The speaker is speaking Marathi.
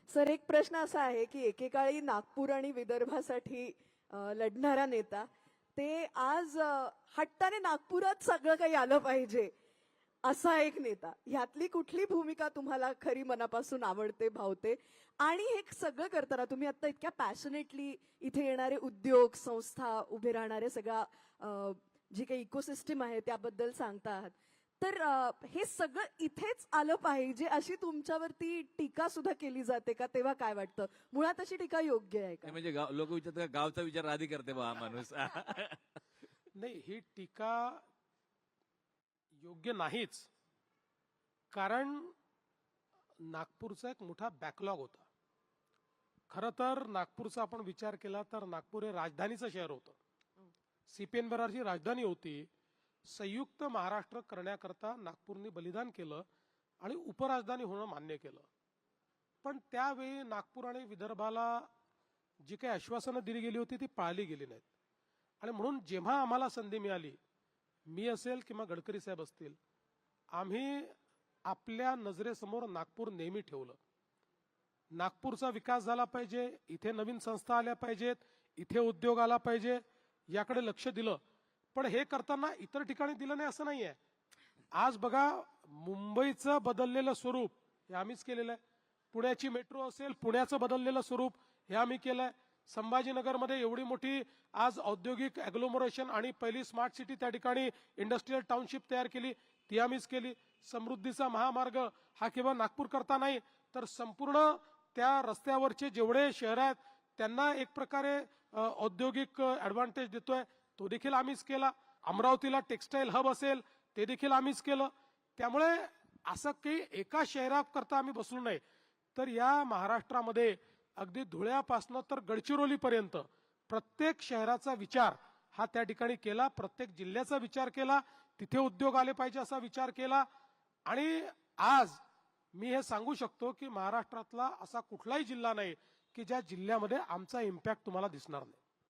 सर, एक प्रश्न असा आहे की एकेकाळी नागपूर आणि विदर्भासाठी लढणारा नेता ते आज हट्टाने नागपुरात सगळं काही आलं पाहिजे असा एक नेता, ह्यातली कुठली भूमिका तुम्हाला खरी मनापासून आवडते, भावते? आणि हे सगळं करताना तुम्ही आता इतक्या पॅशनेटली इथे येणारे उद्योग संस्था उभे राहणारे सगळा जी काही इकोसिस्टम आहे त्याबद्दल सांगता आहात, तर हे सगळं इथेच आलं पाहिजे अशी तुमच्यावरती टीका सुद्धा केली जाते का? तेव्हा काय वाटतं, मुळात अशी टीका योग्य आहे का? म्हणजे लोक विचारतात गावचा विचार आधी करते बा हा माणूस. नाही, ही टीका योग्य नाहीच. कारण नागपूरचा एक मोठा बॅकलॉग होता. खरं तर नागपूरचा आपण विचार केला तर नागपूर हे राजधानीचं शहर होतं. सीपीएन बरारची राजधानी होती. संयुक्त महाराष्ट्र करण्याकरता नागपूरने बलिदान केलं आणि उपराजधानी होणं मान्य केलं. पण त्यावेळी नागपूर आणि विदर्भाला जी काही आश्वासनं दिली गेली होती ती पाळली गेली नाहीत. आणि म्हणून जेव्हा आम्हाला संधी मिळाली, मी असेल किंवा गडकरी साहेब असतील, आम्ही आपल्या नजरेसमोर नागपूर नेहमी ठेवलं. नागपूरचा विकास झाला पाहिजे, इथे नवीन संस्था आल्या पाहिजेत, इथे उद्योग आला पाहिजे, याकडे लक्ष दिलं. पण हे करताना इतर ठिकाणी दिलं नाही असं नाहीये. आज बघा, मुंबईचं बदललेलं स्वरूप हे आम्हीच केलेलं आहे. पुण्याची मेट्रो असेल, पुण्याचं बदललेलं स्वरूप हे आम्ही केलंय. संभाजीनगरमध्ये एवढी मोठी आज औद्योगिक ॲग्लोमरेशन आणि पहिली स्मार्ट सिटी त्या ठिकाणी इंडस्ट्रीयल टाउनशिप तयार केली, ती आम्हीच केली. समृद्धीचा महामार्ग हा केवळ नागपूर करता नाही तर संपूर्ण त्या रस्त्यावरचे जेवढे शहर आहेत त्यांना एक प्रकारे औद्योगिक ऍडव्हान्टेज देतोय, तो देखील आम्हीच केला. अमरावतीला टेक्सटाईल हब असेल ते देखील आम्हीच केलं. त्यामुळे असं काही एका शहराकरता आम्ही बसलो नाही, तर या महाराष्ट्रामध्ये अगदी धुळ्यापासनं तर गडचिरोलीपर्यंत प्रत्येक शहराचा विचार हा त्या ठिकाणी केला. प्रत्येक जिल्ह्याचा विचार केला, तिथे उद्योग आले पाहिजे असा विचार केला. आणि आज मी हे सांगू शकतो की महाराष्ट्रातला असा कुठलाही जिल्हा नाही की ज्या जिल्ह्यामध्ये आमचा इम्पॅक्ट तुम्हाला दिसणार नाही.